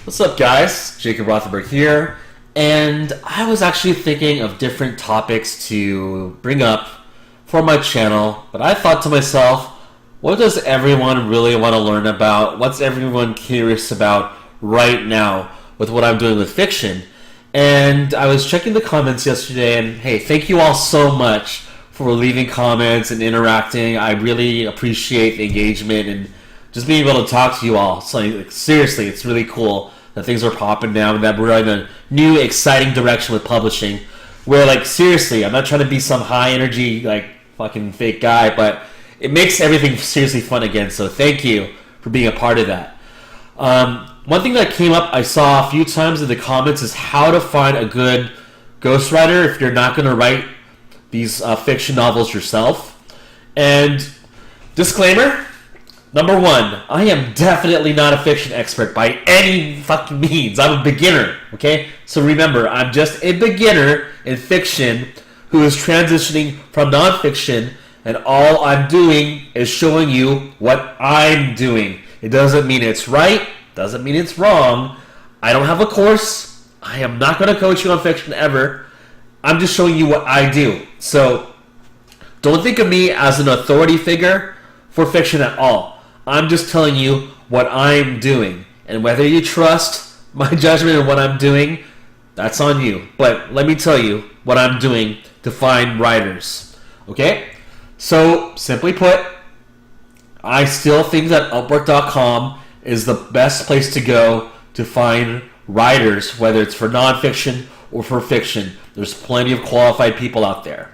What's up, guys? Jacob Rothenberg here, and I was actually thinking of different topics to bring up for my channel, but I thought to myself, what does everyone really want to learn about? What's everyone curious about right now with what I'm doing with fiction? And I was checking the comments yesterday, and hey, thank you all so much for leaving comments and interacting. I really appreciate the engagement and just being able to talk to you all. So, like, seriously, it's really cool that things are popping down and that we're in a new, exciting direction with publishing. Where, like, seriously, I'm not trying to be some high energy, like, fucking fake guy, but it makes everything seriously fun again. So thank you for being a part of that. One thing that came up, I saw a few times in the comments, is how to find a good ghostwriter if you're not going to write these fiction novels yourself. And disclaimer, number one, I am definitely not a fiction expert by any fucking means. I'm a beginner, okay? So remember, I'm just a beginner in fiction who is transitioning from nonfiction, and all I'm doing is showing you what I'm doing. It doesn't mean it's right, doesn't mean it's wrong. I don't have a course. I am not going to coach you on fiction ever. I'm just showing you what I do. So don't think of me as an authority figure for fiction at all. I'm just telling you what I'm doing. And whether you trust my judgment of what I'm doing, that's on you. But let me tell you what I'm doing to find writers. Okay? So, simply put, I still think that Upwork.com is the best place to go to find writers, whether it's for nonfiction or for fiction. There's plenty of qualified people out there.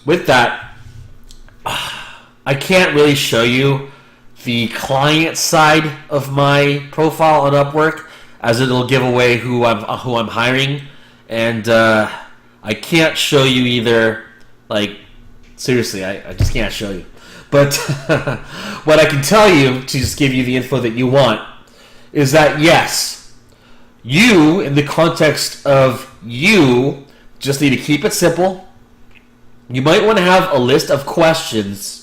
With that, I can't really show you the client side of my profile on Upwork, as it'll give away who I'm hiring, and I can't show you either. Like, seriously, I just can't show you. But what I can tell you, to just give you the info that you want, is that yes, you, in the context of you, just need to keep it simple. You might want to have a list of questions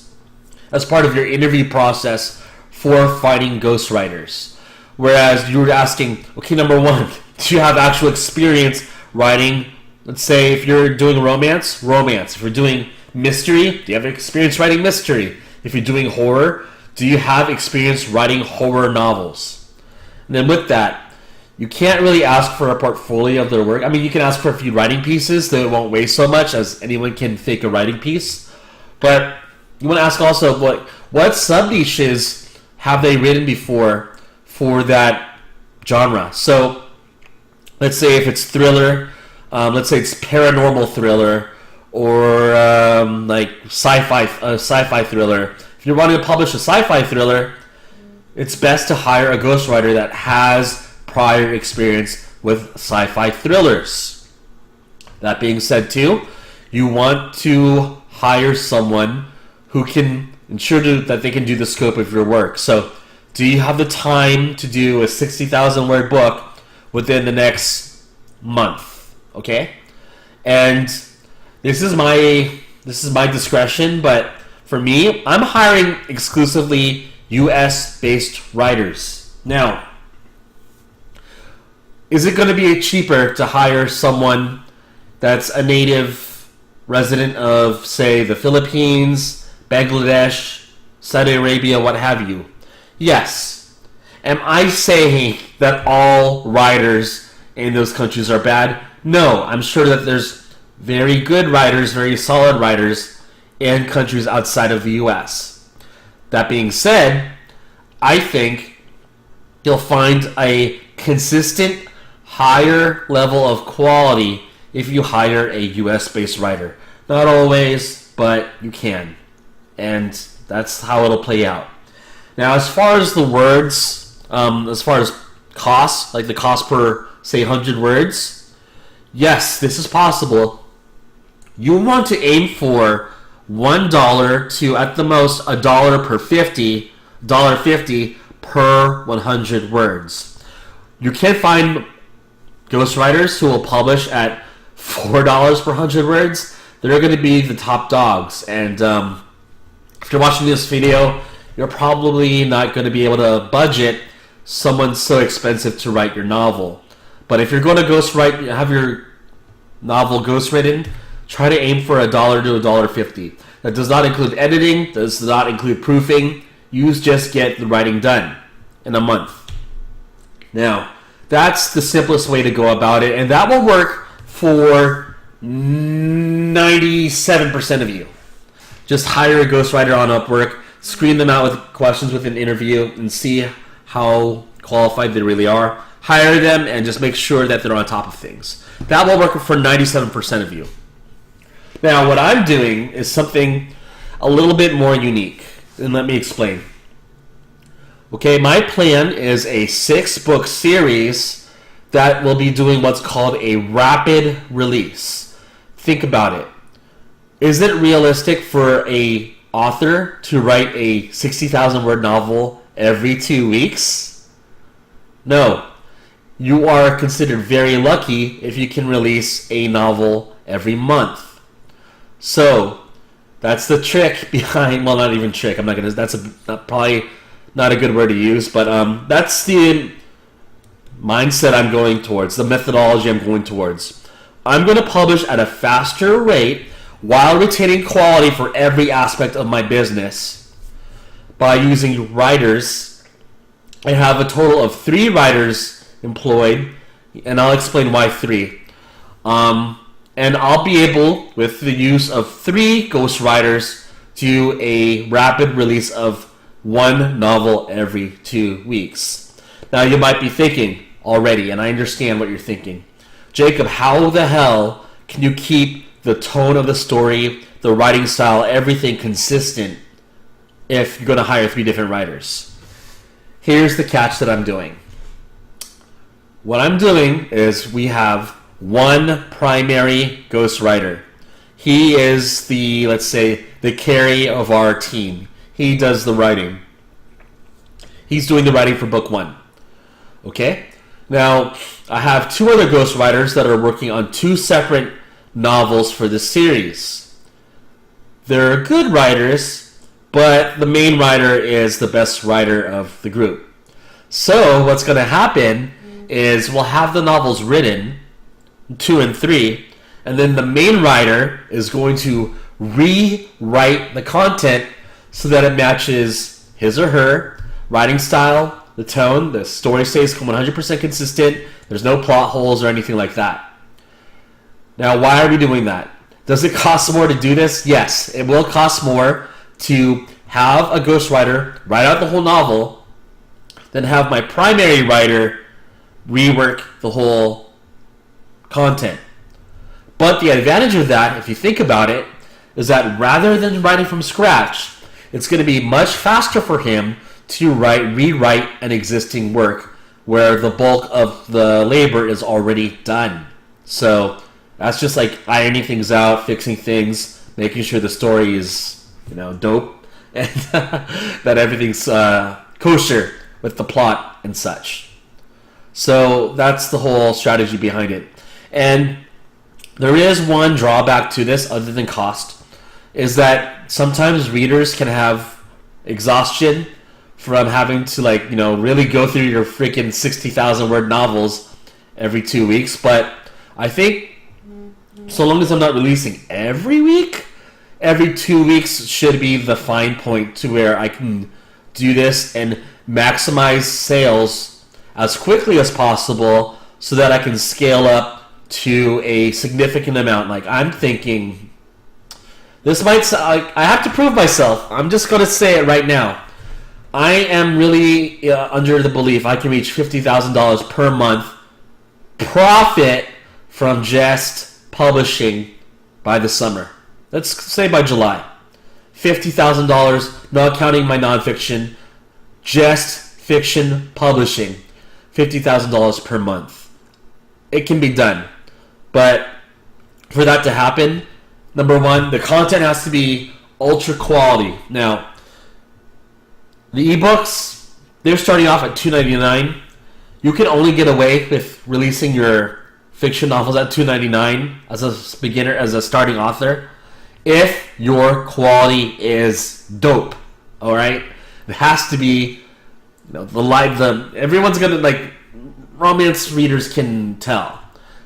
as part of your interview process for finding ghostwriters. Whereas you were asking, okay, number one, do you have actual experience writing? Let's say if you're doing romance. If you're doing mystery, do you have experience writing mystery? If you're doing horror, do you have experience writing horror novels? And then with that, you can't really ask for a portfolio of their work. I mean, you can ask for a few writing pieces, so it won't weigh so much, as anyone can fake a writing piece. But you want to ask also, what sub-niches have they written before for that genre? So let's say if it's thriller, let's say it's paranormal thriller, or like sci-fi thriller. If you're wanting to publish a sci-fi thriller, it's best to hire a ghostwriter that has prior experience with sci-fi thrillers. That being said, too, you want to hire someone who can ensure that they can do the scope of your work. So, do you have the time to do a 60,000 word book within the next month? Okay, and this is my discretion, but for me, I'm hiring exclusively US based writers. Now, is it going to be cheaper to hire someone that's a native resident of, say, the Philippines, Bangladesh, Saudi Arabia, what have you? Yes. Am I saying that all writers in those countries are bad? No. I'm sure that there's very good writers, very solid writers in countries outside of the US. That being said, I think you'll find a consistent higher level of quality if you hire a US-based writer. Not always, but you can. And that's how it'll play out. Now, as far as the words, as far as costs, like the cost per, say, 100 words, yes, this is possible. You want to aim for $1 to, at the most, $1 per $1.50 per 100 words. You can find ghostwriters who will publish at $4 per 100 words. They're going to be the top dogs. And if you're watching this video, you're probably not going to be able to budget someone so expensive to write your novel. But if you're going to ghostwrite, have your novel ghostwritten, try to aim for $1 to $1.50. That does not include editing, does not include proofing. You just get the writing done in a month. Now, that's the simplest way to go about it, and that will work for 97% of you. Just hire a ghostwriter on Upwork, screen them out with questions with an interview, and see how qualified they really are. Hire them and just make sure that they're on top of things. That will work for 97% of you. Now, what I'm doing is something a little bit more unique, and let me explain. Okay, my plan is a 6-book series that will be doing what's called a rapid release. Think about it. Is it realistic for a author to write a 60,000 word novel every 2 weeks? No. You are considered very lucky if you can release a novel every month. So, that's the trick behind, well, not even trick, that's probably not a good word to use, but that's the mindset I'm going towards, the methodology I'm going towards. I'm going to publish at a faster rate while retaining quality for every aspect of my business by using writers. I have a total of 3 writers employed, and I'll explain why 3. And I'll be able, with the use of 3 ghostwriters, do a rapid release of 1 novel every 2 weeks. Now you might be thinking already, and I understand what you're thinking, Jacob, how the hell can you keep the tone of the story, the writing style, everything consistent if you're going to hire 3 different writers? Here's the catch that I'm doing. What I'm doing is we have 1 primary ghostwriter. He is the, let's say, the carry of our team. He does the writing. He's doing the writing for book 1. Okay? Now, I have 2 other ghostwriters that are working on 2 separate novels for the series. They're good writers, but the main writer is the best writer of the group. So, what's going to happen is we'll have the novels written, 2 and 3, and then the main writer is going to rewrite the content so that it matches his or her writing style, the tone, the story stays 100% consistent, there's no plot holes or anything like that. Now, why are we doing that? Does it cost more to do this? Yes, it will cost more to have a ghostwriter write out the whole novel than have my primary writer rework the whole content. But the advantage of that, if you think about it, is that rather than writing from scratch, it's going to be much faster for him to rewrite an existing work where the bulk of the labor is already done. So that's just like ironing things out, fixing things, making sure the story is, dope, and that everything's kosher with the plot and such. So that's the whole strategy behind it. And there is one drawback to this other than cost, is that sometimes readers can have exhaustion from having to really go through your freaking 60,000 word novels every 2 weeks. But I think so long as I'm not releasing every week, every 2 weeks should be the fine point to where I can do this and maximize sales as quickly as possible so that I can scale up to a significant amount. Like, I'm thinking, this might sound, I have to prove myself. I'm just going to say it right now. I am really under the belief I can reach $50,000 per month profit from just publishing by the summer. Let's say by July. $50,000, not counting my nonfiction, just fiction publishing. $50,000 per month. It can be done. But for that to happen, number one, the content has to be ultra quality. Now, the ebooks, they're starting off at $2.99. You can only get away with releasing your fiction novels at $2.99 as a beginner, as a starting author, if your quality is dope. All right, it has to be everyone's gonna like romance readers can tell.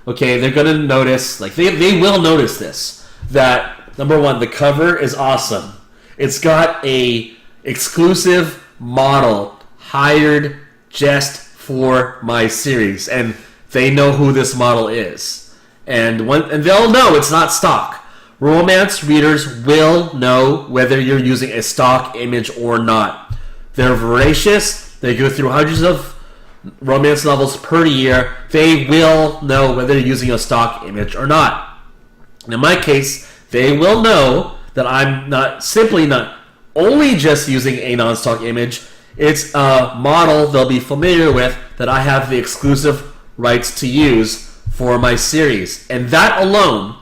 Okay, they're gonna notice, like they will notice this, that number one, the cover is awesome. It's got a exclusive model hired just for my series, and they know who this model is, and they'll know it's not stock. Romance readers will know whether you're using a stock image or not. They're voracious. They go through hundreds of romance novels per year. They will know whether you're using a stock image or not. In my case, they will know that I'm not only just using a non-stock image. It's a model they'll be familiar with that I have the exclusive rights to use for my series. And that alone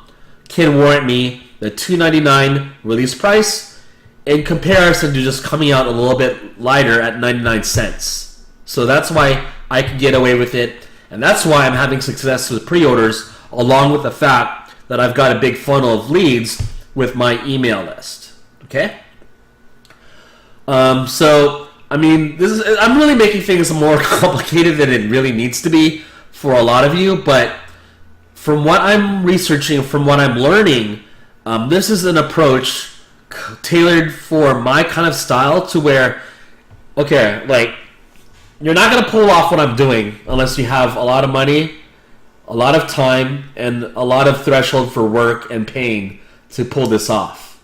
can warrant me the $2.99 release price in comparison to just coming out a little bit lighter at 99 cents. So that's why I can get away with it, and that's why I'm having success with pre-orders, along with the fact that I've got a big funnel of leads with my email list. Okay? So, I mean, I'm really making things more complicated than it really needs to be for a lot of you, but from what I'm researching, from what I'm learning, this is an approach tailored for my kind of style to where, okay, like, you're not going to pull off what I'm doing unless you have a lot of money, a lot of time, and a lot of threshold for work and pain to pull this off.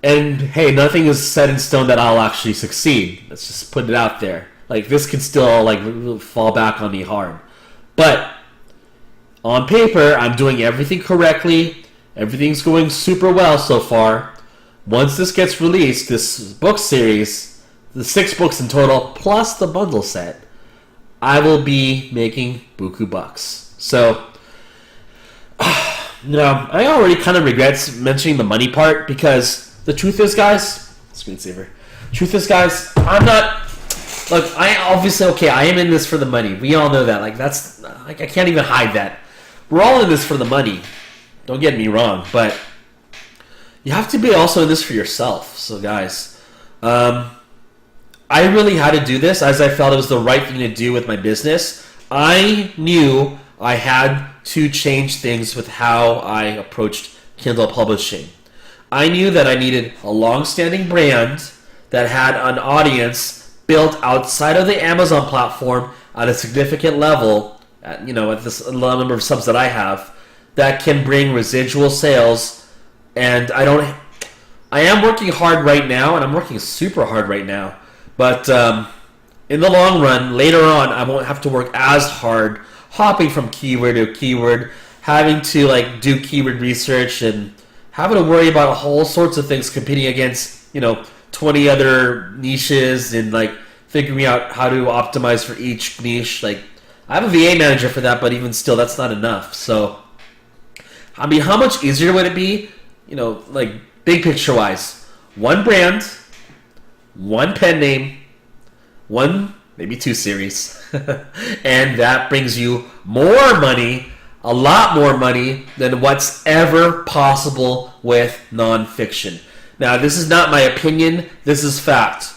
And hey, nothing is set in stone that I'll actually succeed. Let's just put it out there. Like, this can still like fall back on me hard. But on paper, I'm doing everything correctly. Everything's going super well so far. Once this gets released, this book series, the 6 books in total, plus the bundle set, I will be making buku bucks. So, I already kind of regret mentioning the money part, because the truth is, guys, screensaver. Truth is, guys, I'm not. Look, I am in this for the money. We all know that. Like, that's, like, I can't even hide that. We're all in this for the money. Don't get me wrong, but you have to be also in this for yourself. So, guys, I really had to do this as I felt it was the right thing to do with my business. I knew I had to change things with how I approached Kindle publishing. I knew that I needed a long-standing brand that had an audience built outside of the Amazon platform at a significant level, at this number of subs that I have, that can bring residual sales. And I am working hard right now, and I'm working super hard right now. But in the long run, later on, I won't have to work as hard, hopping from keyword to keyword, having to do keyword research, and having to worry about a whole sorts of things, competing against 20 other niches, and figuring out how to optimize for each niche. I have a VA manager for that, but even still, that's not enough. So, I mean, how much easier would it be? Big picture wise, one brand, one pen name, one, maybe 2 series, and that brings you more money, a lot more money than what's ever possible with nonfiction. Now, this is not my opinion, this is fact.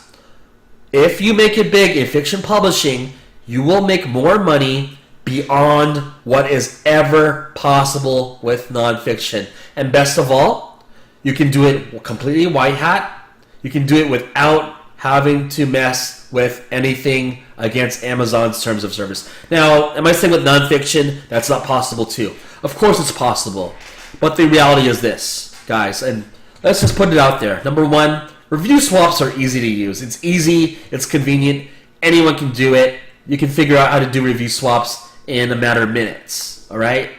If you make it big in fiction publishing, you will make more money beyond what is ever possible with nonfiction. And best of all, you can do it completely white hat. You can do it without having to mess with anything against Amazon's terms of service. Now, am I saying with nonfiction, that's not possible too? Of course it's possible. But the reality is this, guys, and let's just put it out there. Number one, review swaps are easy to use. It's easy, it's convenient, anyone can do it. You can figure out how to do review swaps in a matter of minutes, all right?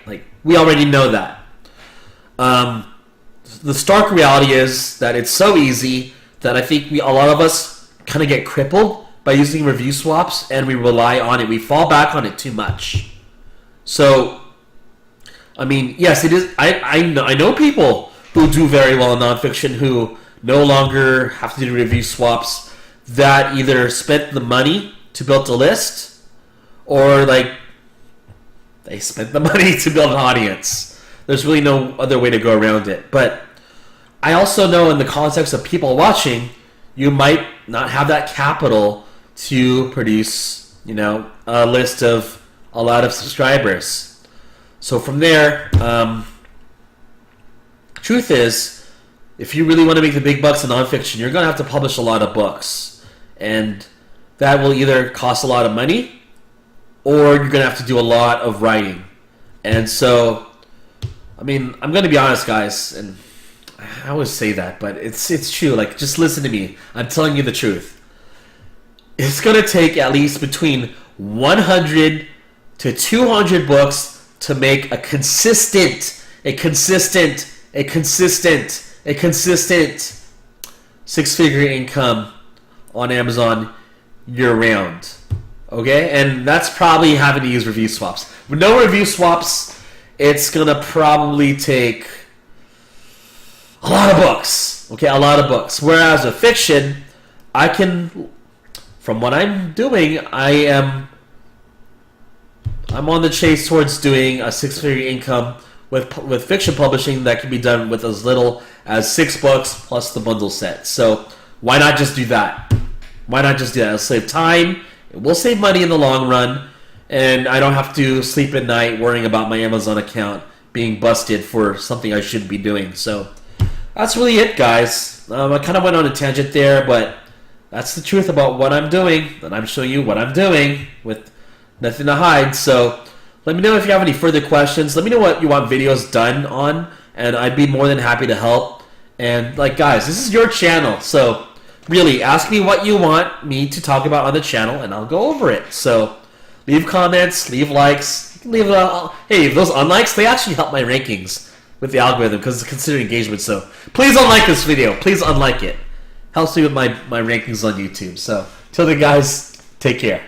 We already know that. The stark reality is that it's so easy that I think a lot of us kind of get crippled by using review swaps, and we rely on it. We fall back on it too much. So, I mean, yes, it is. I know people who do very well in nonfiction who no longer have to do review swaps, that either spent the money to build a list, or they spent the money to build an audience. There's really no other way to go around it. But I also know, in the context of people watching, you might not have that capital to produce, a list of a lot of subscribers. So from there, truth is, if you really want to make the big bucks in nonfiction, you're going to have to publish a lot of books. And that will either cost a lot of money, or you're going to have to do a lot of writing. And so, I'm going to be honest, guys, and I always say that, but it's true. Like, just listen to me. I'm telling you the truth. It's going to take at least between 100 to 200 books to make a consistent six-figure income on Amazon year-round. Okay? And that's probably having to use review swaps. With no review swaps, it's going to probably take a lot of books. Okay? A lot of books. Whereas with fiction, from what I'm doing, I'm on the chase towards doing a six-figure income with fiction publishing that can be done with as little as 6 books plus the bundle set. So why not just do that? Why not just do that? It'll save time. It will save money in the long run. And I don't have to sleep at night worrying about my Amazon account being busted for something I shouldn't be doing. So that's really it, guys. I kind of went on a tangent there, but that's the truth about what I'm doing. And I'm showing you what I'm doing with nothing to hide. So let me know if you have any further questions. Let me know what you want videos done on, and I'd be more than happy to help. And guys, this is your channel, so really ask me what you want me to talk about on the channel, and I'll go over it. So leave comments, leave likes. Hey, those unlikes, they actually help my rankings with the algorithm because it's considered engagement. So please unlike this video. Please unlike it. Helps me with my rankings on YouTube. So till then, guys, take care.